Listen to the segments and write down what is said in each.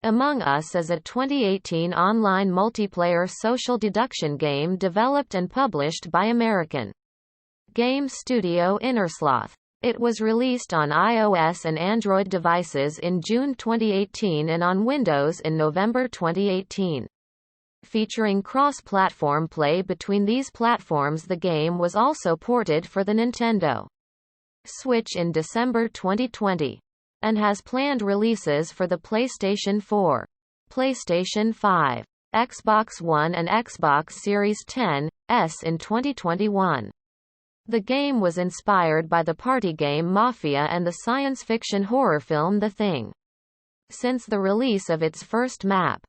Among Us is a 2018 online multiplayer social deduction game developed and published by American game studio Innersloth. It was released on iOS and Android devices in June 2018 and on Windows in November 2018. Featuring cross-platform play between these platforms, the game was also ported for the Nintendo Switch in December 2020. And has planned releases for the PlayStation 4, PlayStation 5, Xbox One and Xbox Series X in 2021. The game was inspired by the party game Mafia and the science fiction horror film The Thing. Since the release of its first map,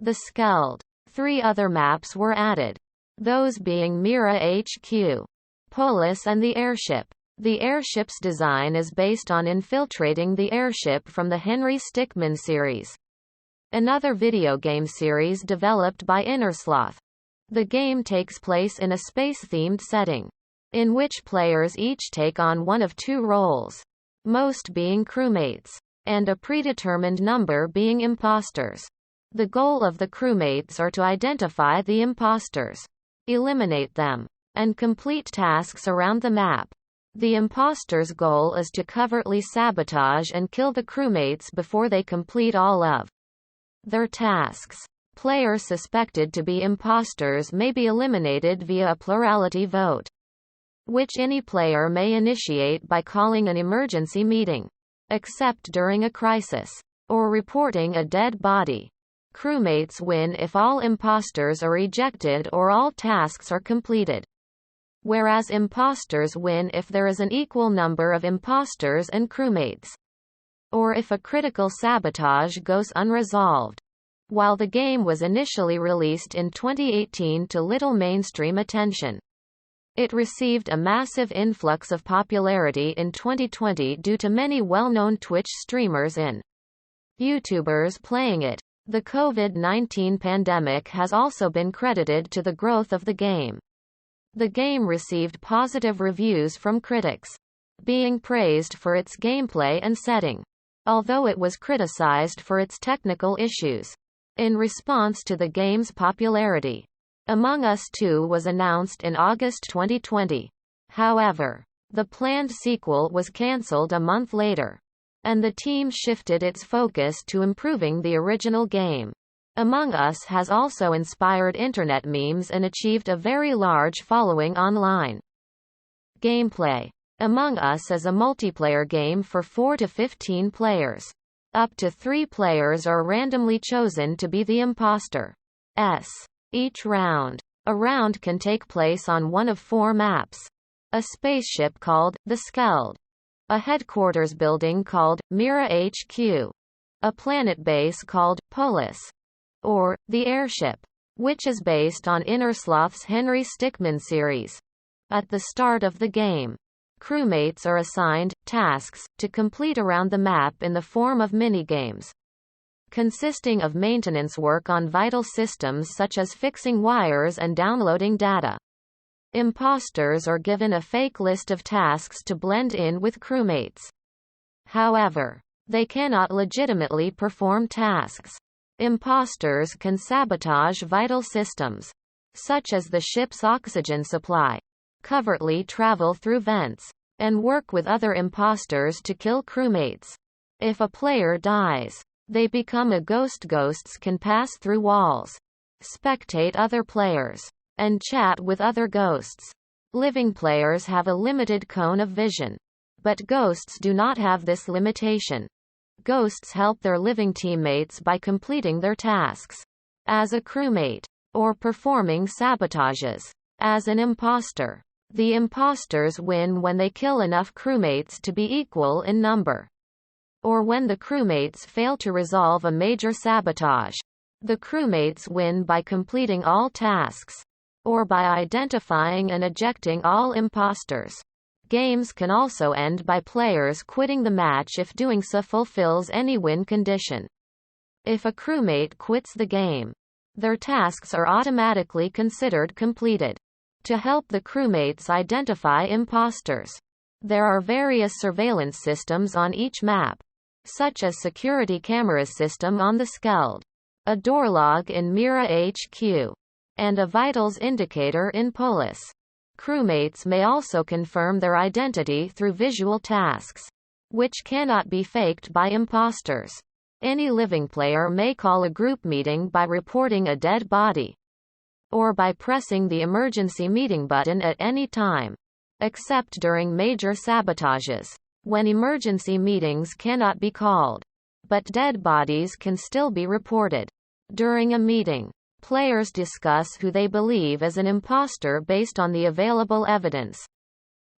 the Skeld, 3 other maps were added, those being MIRA HQ, Polus and The Airship. The airship's design is based on Infiltrating the Airship from the Henry Stickmin series, another video game series developed by Innersloth. The game takes place in a space-themed setting, in which players each take on one of 2 roles, most being crewmates, and a predetermined number being impostors. The goal of the crewmates are to identify the impostors, eliminate them, and complete tasks around the map. The impostors' goal is to covertly sabotage and kill the crewmates before they complete all of their tasks. Players suspected to be impostors may be eliminated via a plurality vote, which any player may initiate by calling an emergency meeting, except during a crisis, or reporting a dead body. Crewmates win if all impostors are ejected or all tasks are completed, whereas impostors win if there is an equal number of impostors and crewmates, or if a critical sabotage goes unresolved. While the game was initially released in 2018 to little mainstream attention, it received a massive influx of popularity in 2020 due to many well-known Twitch streamers and YouTubers playing it. The COVID-19 pandemic has also been credited to the growth of the game. The game received positive reviews from critics, being praised for its gameplay and setting, although it was criticized for its technical issues. In response to the game's popularity, Among Us 2 was announced in August 2020. However, the planned sequel was cancelled a month later, and the team shifted its focus to improving the original game. Among Us has also inspired internet memes and achieved a very large following online. Gameplay. Among Us is a multiplayer game for 4 to 15 players. Up to 3 players are randomly chosen to be the impostors. Each round. A round can take place on one of 4 maps. A spaceship called the Skeld, a headquarters building called MIRA HQ, a planet base called Polus, or The Airship, which is based on Innersloth's Henry Stickmin series. At the start of the game, crewmates are assigned tasks to complete around the map in the form of minigames, consisting of maintenance work on vital systems such as fixing wires and downloading data. Impostors are given a fake list of tasks to blend in with crewmates. However, they cannot legitimately perform tasks. Impostors can sabotage vital systems, such as the ship's oxygen supply, covertly travel through vents, and work with other impostors to kill crewmates. If a player dies, they become a ghost. Ghosts can pass through walls, spectate other players, and chat with other ghosts. Living players have a limited cone of vision, but ghosts do not have this limitation. Ghosts help their living teammates by completing their tasks as a crewmate, or performing sabotages as an impostor. The impostors win when they kill enough crewmates to be equal in number, or when the crewmates fail to resolve a major sabotage. The crewmates win by completing all tasks, or by identifying and ejecting all impostors. Games can also end by players quitting the match if doing so fulfills any win condition. If a crewmate quits the game, their tasks are automatically considered completed. To help the crewmates identify impostors, there are various surveillance systems on each map. such as security cameras system on the Skeld, a door log in MIRA HQ, and a vitals indicator in Polus. Crewmates may also confirm their identity through visual tasks, which cannot be faked by imposters. Any living player may call a group meeting by reporting a dead body, or by pressing the emergency meeting button at any time, except during major sabotages, when emergency meetings cannot be called, but dead bodies can still be reported. During a meeting, players discuss who they believe is an impostor based on the available evidence.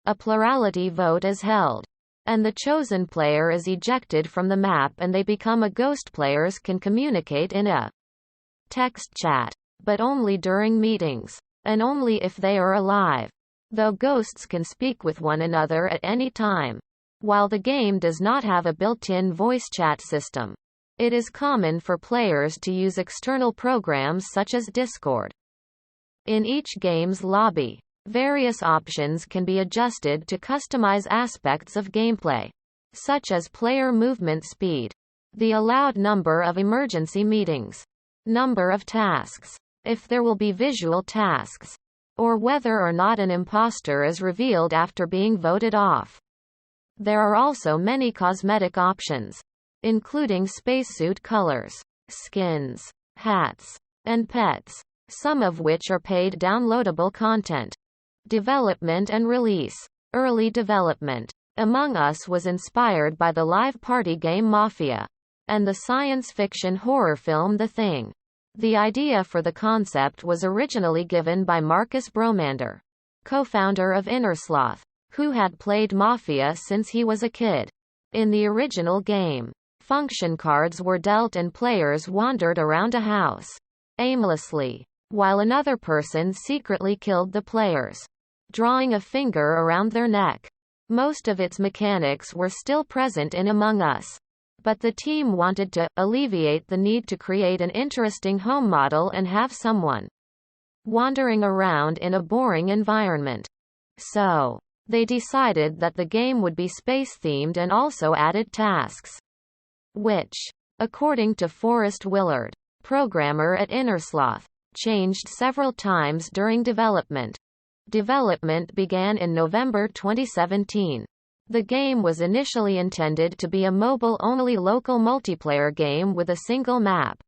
A plurality vote is held, and the chosen player is ejected from the map and they become a ghost. Players can communicate in a text chat, but only during meetings, and only if they are alive, though ghosts can speak with one another at any time. While the game does not have a built-in voice chat system, it is common for players to use external programs such as Discord. In each game's lobby, various options can be adjusted to customize aspects of gameplay, such as player movement speed, the allowed number of emergency meetings, number of tasks, if there will be visual tasks, or whether or not an impostor is revealed after being voted off. There are also many cosmetic options, including spacesuit colors, skins, hats, and pets, some of which are paid downloadable content. Development and release. Early development. Among Us was inspired by the live party game Mafia, and the science fiction horror film The Thing. The idea for the concept was originally given by Marcus Bromander, co-founder of Innersloth, who had played Mafia since he was a kid. In the original game, function cards were dealt and players wandered around a house aimlessly, while another person secretly killed the players, drawing a finger around their neck. Most of its mechanics were still present in Among Us, but the team wanted to alleviate the need to create an interesting home model and have someone wandering around in a boring environment. So, they decided that the game would be space-themed and also added tasks, which, according to Forrest Willard, programmer at Innersloth, changed several times during development. Development began in November 2017. The game was initially intended to be a mobile-only local multiplayer game with a single map.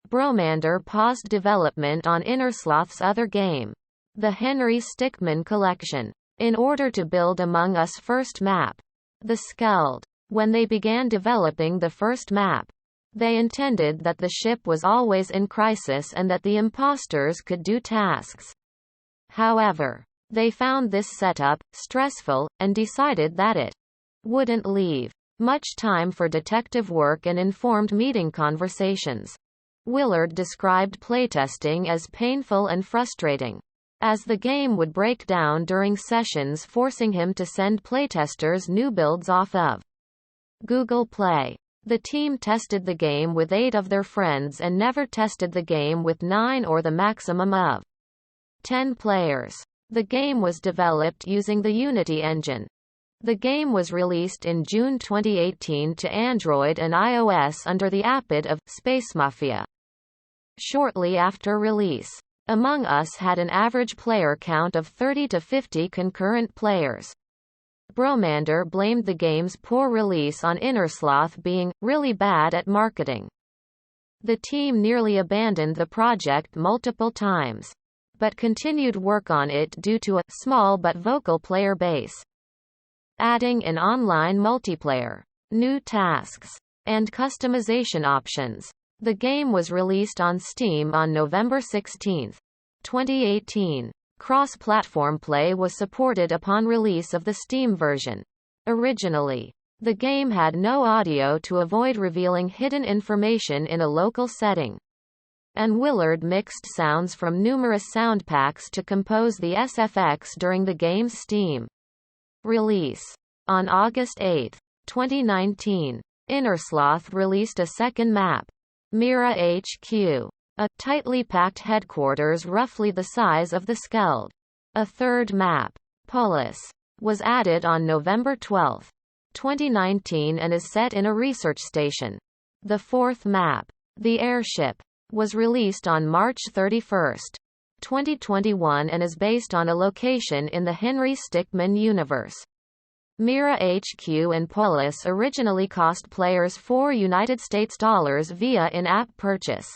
Bromander paused development on Innersloth's other game, the Henry Stickmin collection, in order to build Among Us' first map, the Skeld. When they began developing the first map, they intended that the ship was always in crisis and that the imposters could do tasks. However, they found this setup stressful, and decided that it wouldn't leave much time for detective work and informed meeting conversations. Willard described playtesting as painful and frustrating, as the game would break down during sessions, forcing him to send playtesters new builds off of Google Play. The team tested the game with 8 of their friends and never tested the game with 9 or the maximum of 10 players. The game was developed using the Unity engine. The game was released in June 2018 to Android and iOS under the appid of Space Mafia. Shortly after release, Among Us had an average player count of 30 to 50 concurrent players. Bromander blamed the game's poor release on Innersloth being really bad at marketing. The team nearly abandoned the project multiple times, but continued work on it due to a small but vocal player base. Adding in online multiplayer, new tasks, and customization options, the game was released on Steam on November 16, 2018. Cross-platform play was supported upon release of the Steam version. Originally, the game had no audio to avoid revealing hidden information in a local setting, and Willard mixed sounds from numerous sound packs to compose the SFX during the game's Steam release. On August 8, 2019, Innersloth released a second map, MIRA HQ, a tightly packed headquarters roughly the size of the Skeld. A third map, Polus, was added on November 12, 2019 and is set in a research station. The fourth map, The Airship, was released on March 31, 2021 and is based on a location in the Henry Stickmin universe. MIRA HQ and Polus originally cost players $4 via in-app purchase.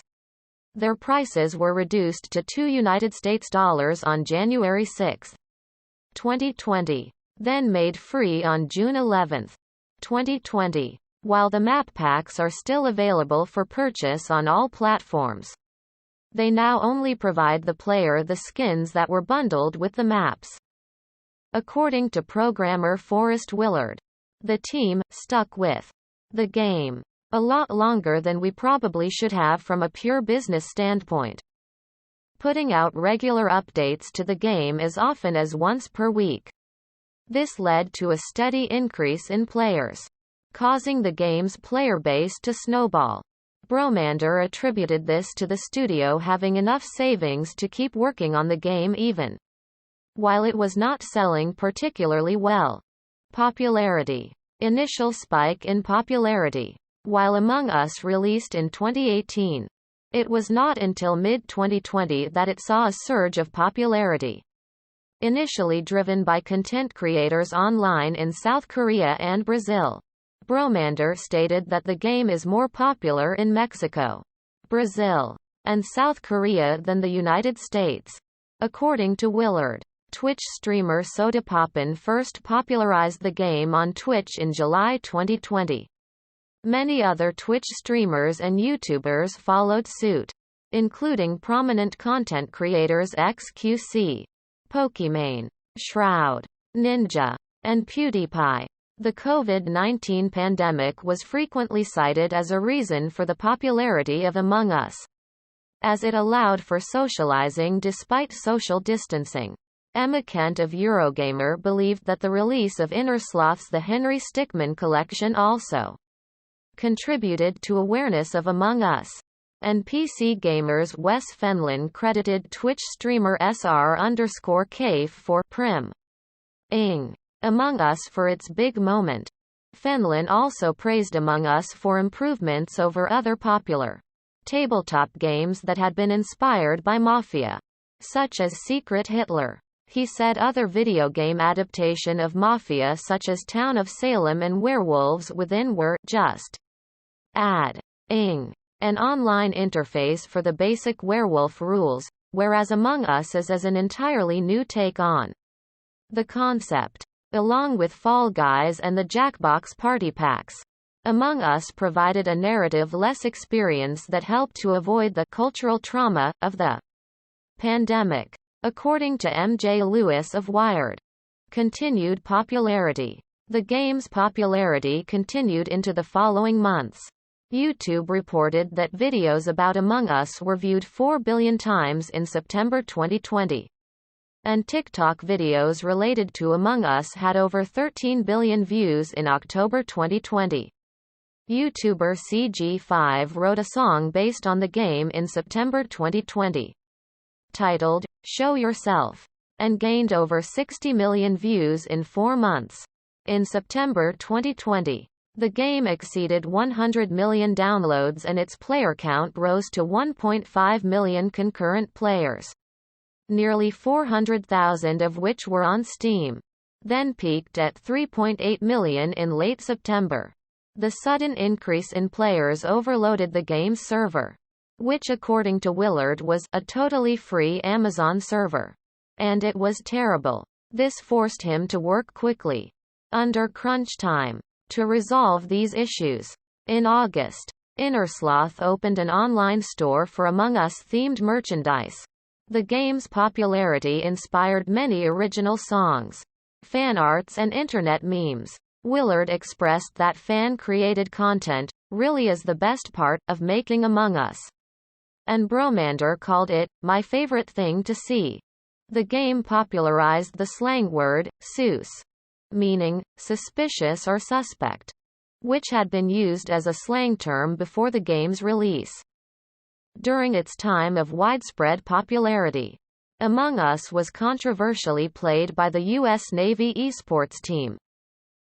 Their prices were reduced to $2 on January 6, 2020, then made free on June 11, 2020, while the map packs are still available for purchase on all platforms. They now only provide the player the skins that were bundled with the maps. According to programmer Forrest Willard, the team stuck with the game a lot longer than we probably should have from a pure business standpoint, putting out regular updates to the game as often as once per week. This led to a steady increase in players, causing the game's player base to snowball. Bromander attributed this to the studio having enough savings to keep working on the game even while it was not selling particularly well. Popularity. Initial spike in popularity. While Among Us released in 2018, it was not until mid-2020 that it saw a surge of popularity. Initially driven by content creators online in South Korea and Brazil, Bromander stated that the game is more popular in Mexico, Brazil, and South Korea than the United States. According to Willard, Twitch streamer Sodapoppin first popularized the game on Twitch in July 2020. Many other Twitch streamers and YouTubers followed suit, including prominent content creators XQC, Pokimane, Shroud, Ninja, and PewDiePie. The COVID-19 pandemic was frequently cited as a reason for the popularity of Among Us, as it allowed for socializing despite social distancing. Emma Kent of Eurogamer believed that the release of Innersloth's The Henry Stickmin collection also contributed to awareness of Among Us. And PC Gamer's Wes Fenlon credited Twitch streamer SR_Cave for prim-ing Among Us for its big moment. Fenlon also praised Among Us for improvements over other popular tabletop games that had been inspired by Mafia, such as Secret Hitler. He said other video game adaptation of Mafia such as Town of Salem and Werewolves Within were just adding an online interface for the basic werewolf rules, whereas Among Us is as an entirely new take on the concept. Along with Fall Guys and the Jackbox Party Packs, Among Us provided a narrative-less experience that helped to avoid the cultural trauma of the pandemic. According to MJ Lewis of Wired. Continued popularity. The game's popularity continued into the following months. YouTube reported that videos about Among Us were viewed 4 billion times in September 2020. And TikTok videos related to Among Us had over 13 billion views in October 2020. YouTuber CG5 wrote a song based on the game in September 2020. Titled, Show Yourself, and gained over 60 million views in 4 months. In September 2020, the game exceeded 100 million downloads and its player count rose to 1.5 million concurrent players, nearly 400,000 of which were on Steam, then peaked at 3.8 million in late September. The sudden increase in players overloaded the game's server, which according to Willard was a totally free Amazon server. And it was terrible. This forced him to work quickly, under crunch time, to resolve these issues. In August, Innersloth opened an online store for Among Us-themed merchandise. The game's popularity inspired many original songs, fan arts and internet memes. Willard expressed that fan-created content really is the best part of making Among Us. And Bromander called it, my favorite thing to see. The game popularized the slang word, sus, meaning, suspicious or suspect, which had been used as a slang term before the game's release. During its time of widespread popularity, Among Us was controversially played by the U.S. Navy esports team.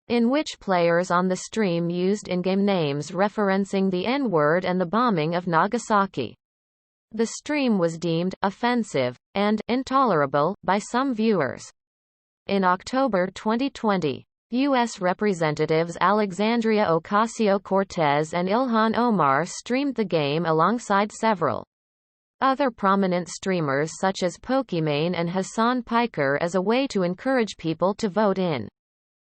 in which players on the stream used in-game names referencing the N-word and the bombing of Nagasaki. The stream was deemed offensive and intolerable by some viewers. In October 2020, U.S. Representatives Alexandria Ocasio-Cortez and Ilhan Omar streamed the game alongside several other prominent streamers such as Pokimane and Hassan Piker as a way to encourage people to vote in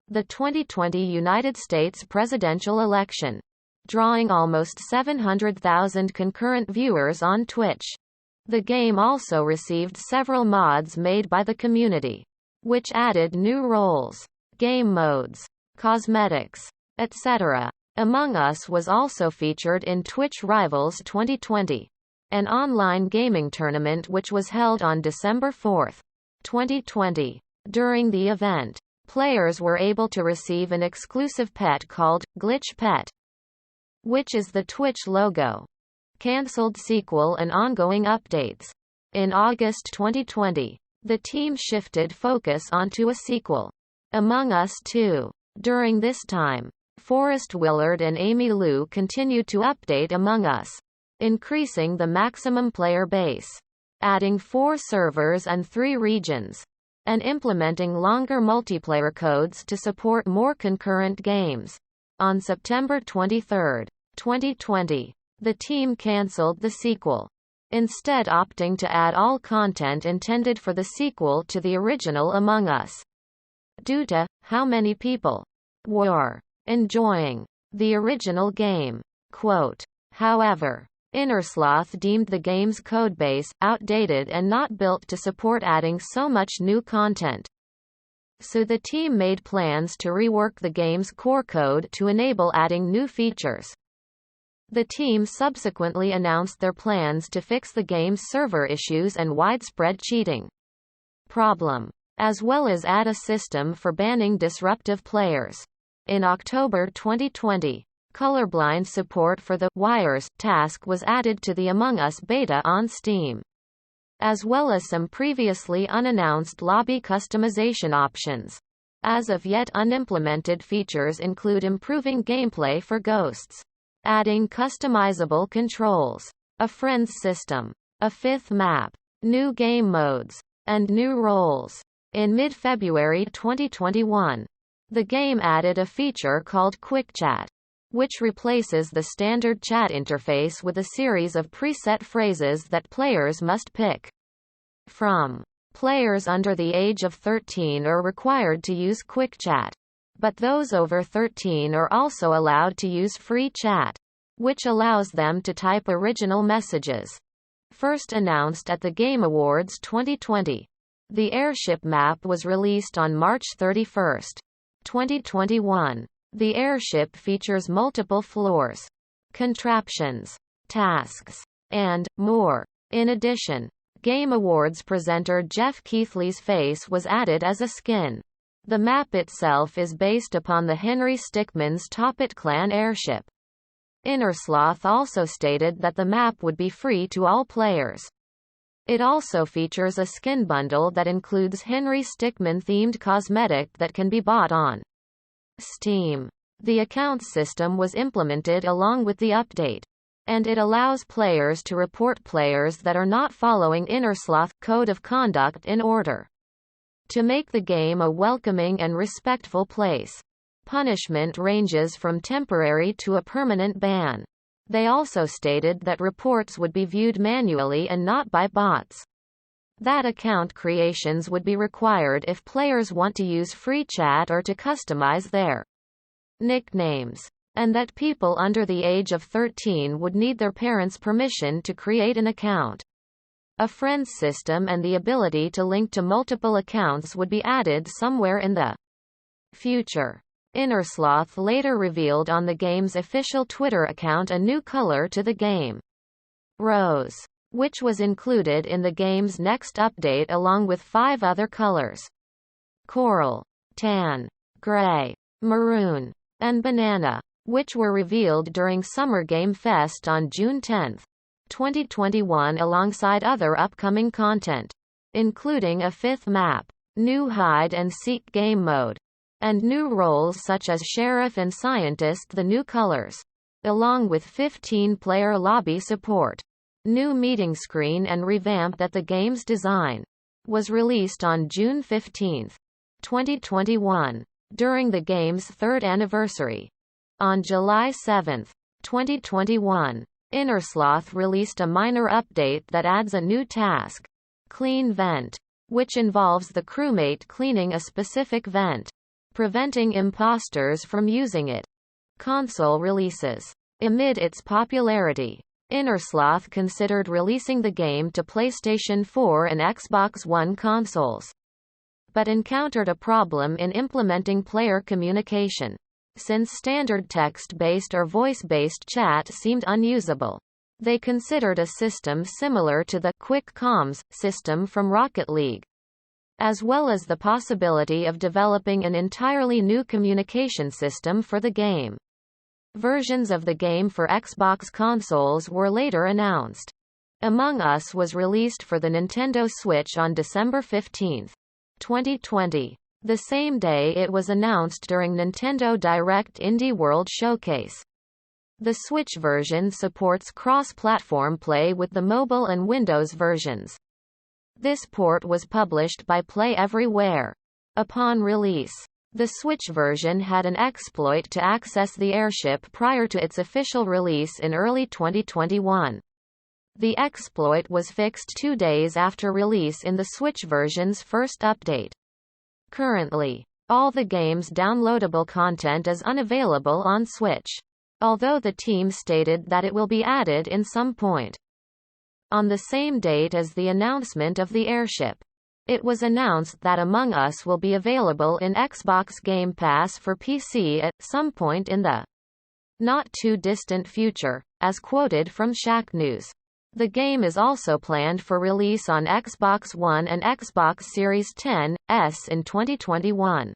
the 2020 United States presidential election, drawing almost 700,000 concurrent viewers on Twitch. The game also received several mods made by the community, which added new roles, game modes, cosmetics, etc. Among Us was also featured in Twitch Rivals 2020, an online gaming tournament which was held on December 4, 2020. During the event, players were able to receive an exclusive pet called Glitch Pet, which is the Twitch logo. Cancelled sequel and ongoing updates. In August 2020, the team shifted focus onto a sequel, Among Us 2. During this time, Forrest Willard and Amy Liu continued to update Among Us, increasing the maximum player base, adding 4 servers and 3 regions, and implementing longer multiplayer codes to support more concurrent games. On September 23, 2020, the team cancelled the sequel, instead opting to add all content intended for the sequel to the original Among Us, due to how many people were enjoying the original game. Quote, however, Innersloth deemed the game's codebase outdated and not built to support adding so much new content. So the team made plans to rework the game's core code to enable adding new features. The team subsequently announced their plans to fix the game's server issues and widespread cheating problem, as well as add a system for banning disruptive players. In October 2020, colorblind support for the Wires task was added to the Among Us beta on Steam, as well as some previously unannounced lobby customization options. As of yet unimplemented features include improving gameplay for ghosts, adding customizable controls, a friends system, a 5th map, new game modes, and new roles. In mid-February 2021, the game added a feature called Quick Chat, which replaces the standard chat interface with a series of preset phrases that players must pick from. Players under the age of 13 are required to use Quick Chat, but those over 13 are also allowed to use free chat, which allows them to type original messages. First announced at the Game Awards 2020, the Airship map was released on March 31, 2021. The airship features multiple floors, contraptions, tasks, and more. In addition, Game Awards presenter Jeff Keithley's face was added as a skin. The map itself is based upon the Henry Stickmin's Toppet Clan airship. Innersloth also stated that the map would be free to all players. It also features a skin bundle that includes Henry Stickmin-themed cosmetic that can be bought on Steam. The account system was implemented along with the update, and it allows players to report players that are not following Innersloth code of conduct in order to make the game a welcoming and respectful place. Punishment ranges from temporary to a permanent ban. They also stated that reports would be viewed manually and not by bots. That account creations would be required if players want to use free chat or to customize their nicknames, and that people under the age of 13 would need their parents' permission to create an account. A friends system and the ability to link to multiple accounts would be added somewhere in the future. Innersloth later revealed on the game's official Twitter account a new color to the game, Rose, which was included in the game's next update along with 5 other colors: Coral, Tan, Gray, Maroon, and Banana, which were revealed during Summer Game Fest on June 10, 2021 alongside other upcoming content, including a 5th map, new hide and seek game mode, and new roles such as sheriff and scientist, the new colors, along with 15-player lobby support. New meeting screen and revamp that the game's design was released on June 15, 2021, during the game's third anniversary. On July 7, 2021, Innersloth released a minor update that adds a new task, Clean Vent, which involves the crewmate cleaning a specific vent, preventing imposters from using it. Console releases. Amid its popularity, Innersloth considered releasing the game to PlayStation 4 and Xbox One consoles, but encountered a problem in implementing player communication, since standard text-based or voice-based chat seemed unusable. They considered a system similar to the Quick Comms system from Rocket League, as well as the possibility of developing an entirely new communication system for the game. Versions of the game for Xbox consoles were later announced. Among Us was released for the Nintendo Switch on December 15, 2020. The same day it was announced during Nintendo Direct Indie World Showcase. The Switch version supports cross-platform play with the mobile and Windows versions. This port was published by Play Everywhere. Upon release, the Switch version had an exploit to access the airship prior to its official release in early 2021. The exploit was fixed 2 days after release in the Switch version's first update. Currently, all the game's downloadable content is unavailable on Switch, although the team stated that it will be added in some point. On the same date as the announcement of the airship, it was announced that Among Us will be available in Xbox Game Pass for PC at some point in the not-too-distant future, as quoted from Shacknews. The game is also planned for release on Xbox One and Xbox Series X in 2021.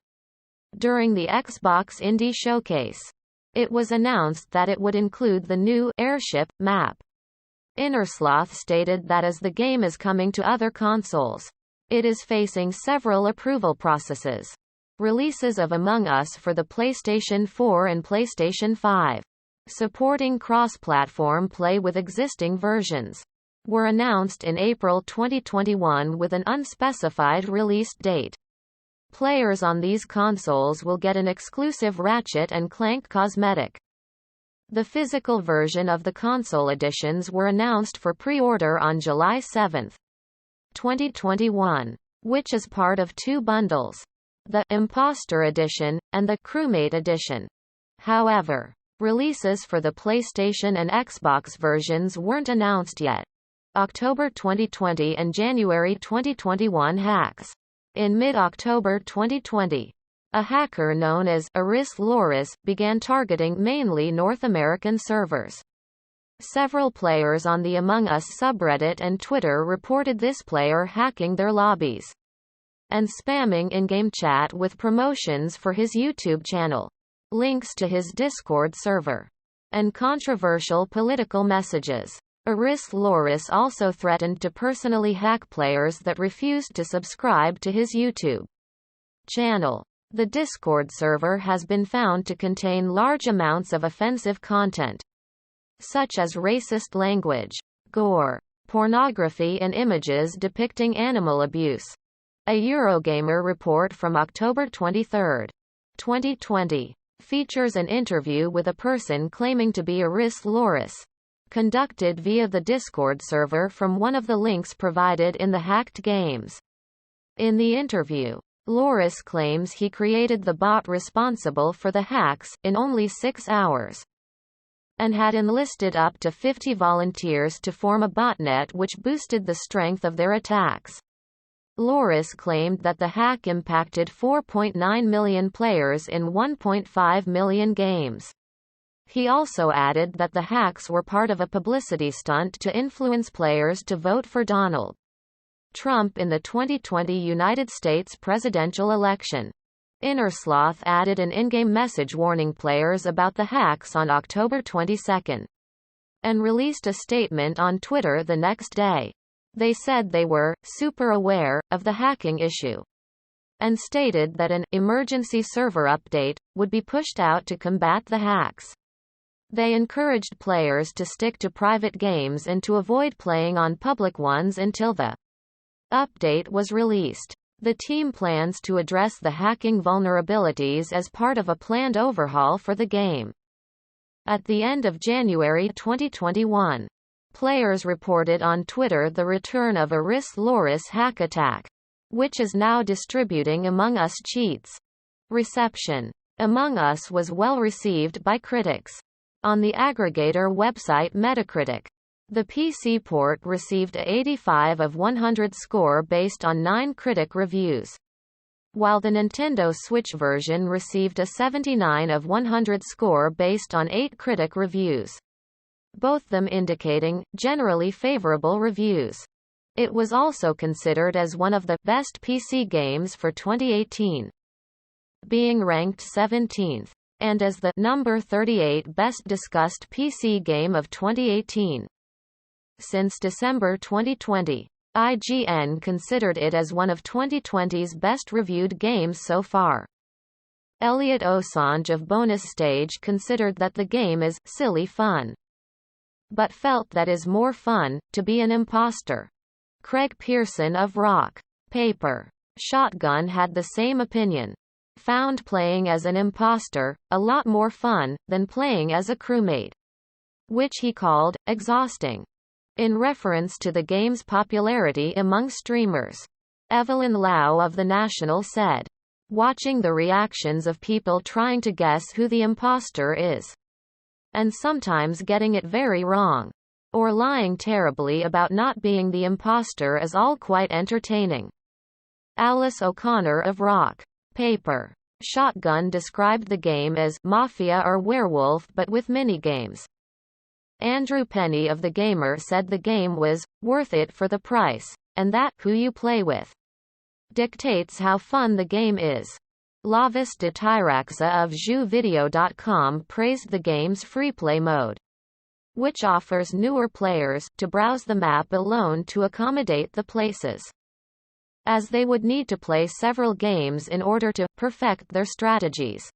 During the Xbox Indie Showcase, it was announced that it would include the new airship map. Innersloth stated that as the game is coming to other consoles, it is facing several approval processes. Releases of Among Us for the PlayStation 4 and PlayStation 5, supporting cross-platform play with existing versions, were announced in April 2021 with an unspecified release date. Players on these consoles will get an exclusive Ratchet & Clank cosmetic. The physical version of the console editions were announced for pre-order on July 7, 2021, which is part of two bundles, the Impostor edition and the Crewmate edition. However, releases for the PlayStation and Xbox versions weren't announced yet. October 2020 and January 2021 hacks. In mid-October 2020, a hacker known as Aris Loris began targeting mainly North American servers. Several players on the Among Us subreddit and Twitter reported this player hacking their lobbies and spamming in-game chat with promotions for his YouTube channel, links to his Discord server, and controversial political messages. Aris Loris also threatened to personally hack players that refused to subscribe to his YouTube channel. The Discord server has been found to contain large amounts of offensive content, such as racist language, gore, pornography and images depicting animal abuse. A Eurogamer report from October 23, 2020, features an interview with a person claiming to be Aris Loris, conducted via the Discord server from one of the links provided in the hacked games. In the interview, Loris claims he created the bot responsible for the hacks in only 6 hours, and had enlisted up to 50 volunteers to form a botnet which boosted the strength of their attacks. Loris claimed that the hack impacted 4.9 million players in 1.5 million games. He also added that the hacks were part of a publicity stunt to influence players to vote for Donald Trump in the 2020 United States presidential election. Innersloth added an in-game message warning players about the hacks on October 22, and released a statement on Twitter the next day. They said they were super aware of the hacking issue and stated that an emergency server update would be pushed out to combat the hacks. They encouraged players to stick to private games and to avoid playing on public ones until the update was released. The team plans to address the hacking vulnerabilities as part of a planned overhaul for the game. At the end of January 2021, players reported on Twitter the return of a Ris Loris hack attack, which is now distributing Among Us cheats. Reception. Among Us was well received by critics. On the aggregator website Metacritic, the PC port received a 85 of 100 score based on 9 critic reviews, while the Nintendo Switch version received a 79 of 100 score based on 8 critic reviews, both them indicating generally favorable reviews. It was also considered as one of the best PC games for 2018, being ranked 17th, and as the number 38 best discussed PC game of 2018. Since December 2020, IGN considered it as one of 2020's best reviewed games so far. Elliot Osange of Bonus Stage considered that the game is silly fun, but felt that is more fun to be an imposter. Craig Pearson of Rock, Paper, Shotgun had the same opinion. Found playing as an imposter a lot more fun than playing as a crewmate, which he called exhausting, in reference to the game's popularity among streamers. Evelyn Lau of The National said, "Watching the reactions of people trying to guess who the imposter is, and sometimes getting it very wrong, or lying terribly about not being the imposter is all quite entertaining." Alice O'Connor of Rock, Paper, Shotgun described the game as Mafia or Werewolf but with minigames. Andrew Penny of The Gamer said the game was worth it for the price, and that who you play with dictates how fun the game is. Lavis de Tyraxa of JeuxVideo.com praised the game's freeplay mode, which offers newer players to browse the map alone to accommodate the places, as they would need to play several games in order to perfect their strategies.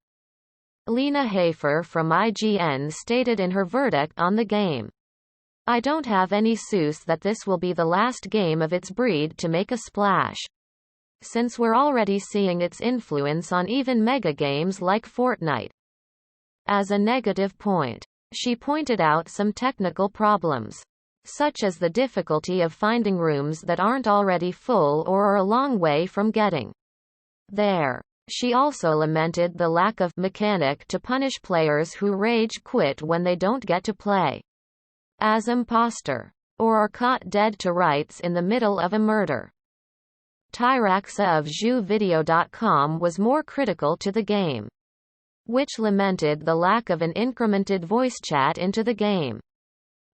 Lena Hafer from IGN stated in her verdict on the game, "I don't have any souse that this will be the last game of its breed to make a splash, since we're already seeing its influence on even mega games like Fortnite." As a negative point, she pointed out some technical problems, such as the difficulty of finding rooms that aren't already full or are a long way from getting there. She also lamented the lack of mechanic to punish players who rage quit when they don't get to play as imposter, or are caught dead to rights in the middle of a murder. Tyraxa of JeuxVideo.com was more critical to the game, which lamented the lack of an incremented voice chat into the game,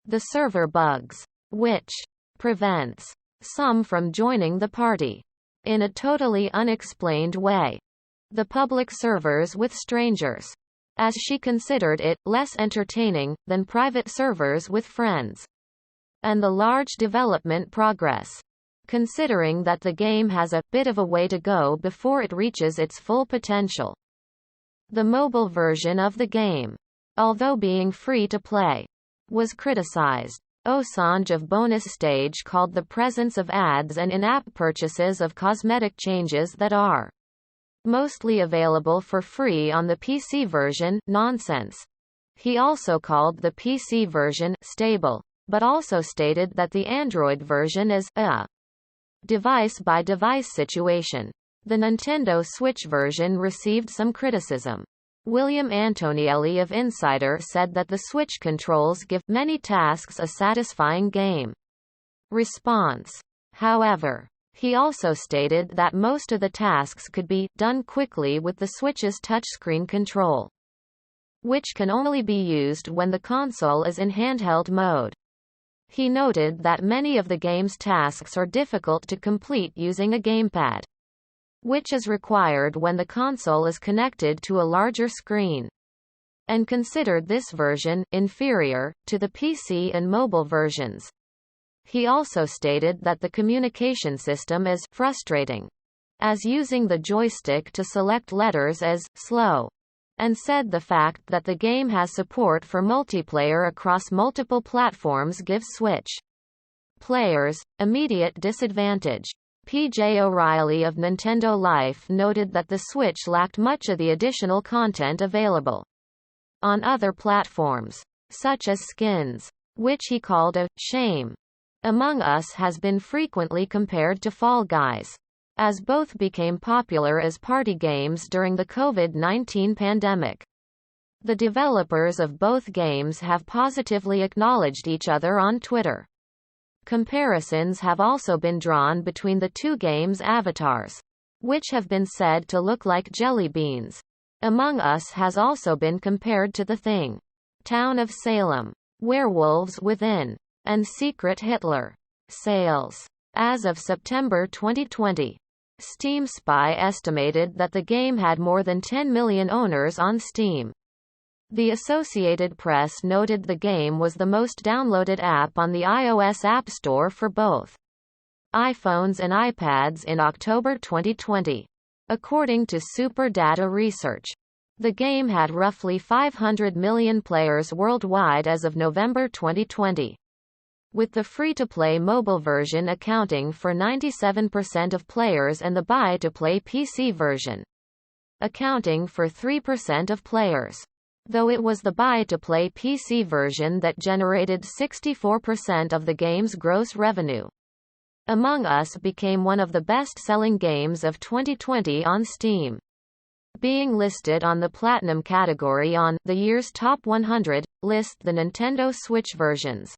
the server bugs, which prevents some from joining the party in a totally unexplained way, the public servers with strangers, as she considered it less entertaining than private servers with friends, and the large development progress, considering that the game has a bit of a way to go before it reaches its full potential. The mobile version of the game, although being free to play, was criticized. Osange of Bonus Stage called the presence of ads and in-app purchases of cosmetic changes that are mostly available for free on the PC version nonsense. He also called the PC version stable, but also stated that the Android version is a device-by-device situation. The Nintendo Switch version received some criticism. William Antonielli of Insider said that the Switch controls give many tasks a satisfying game response. However, he also stated that most of the tasks could be done quickly with the Switch's touchscreen control, which can only be used when the console is in handheld mode. He noted that many of the game's tasks are difficult to complete using a gamepad, which is required when the console is connected to a larger screen, and considered this version inferior to the PC and mobile versions. He also stated that the communication system is frustrating, as using the joystick to select letters as slow, and said the fact that the game has support for multiplayer across multiple platforms gives Switch players immediate disadvantage. P.J. O'Reilly of Nintendo Life noted that the Switch lacked much of the additional content available on other platforms, such as skins, which he called a shame. Among Us has been frequently compared to Fall Guys, as both became popular as party games during the COVID-19 pandemic. The developers of both games have positively acknowledged each other on Twitter. Comparisons have also been drawn between the two games' avatars, which have been said to look like jelly beans. Among Us has also been compared to The Thing, Town of Salem, Werewolves Within, and Secret Hitler. Sales. As of September 2020, Steam Spy estimated that the game had more than 10 million owners on Steam. The Associated Press noted the game was the most downloaded app on the iOS App Store for both iPhones and iPads in October 2020. According to Super Data Research, the game had roughly 500 million players worldwide as of November 2020, with the free-to-play mobile version accounting for 97% of players and the buy-to-play PC version accounting for 3% of players. Though it was the buy-to-play PC version that generated 64% of the game's gross revenue. Among Us became one of the best-selling games of 2020 on Steam, being listed on the Platinum category on the year's Top 100 list. The Nintendo Switch versions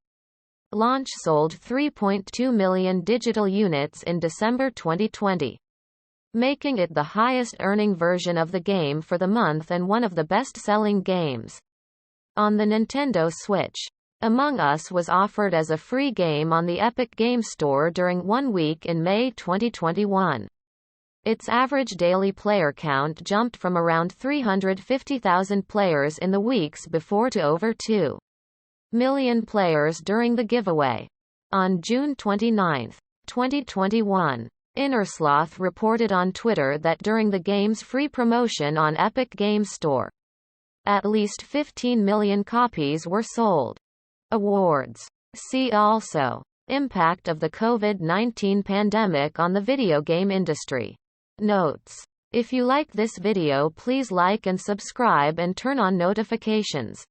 launch sold 3.2 million digital units in December 2020, making it the highest-earning version of the game for the month and one of the best-selling games on the Nintendo Switch. Among Us was offered as a free game on the Epic Game Store during 1 week in May 2021. Its average daily player count jumped from around 350,000 players in the weeks before to over 2 million players during the giveaway. On June 29, 2021, Innersloth reported on Twitter that during the game's free promotion on Epic Game Store, at least 15 million copies were sold. Awards. See also: Impact of the COVID-19 pandemic on the video game industry. Notes. If you like this video, please like and subscribe and turn on notifications.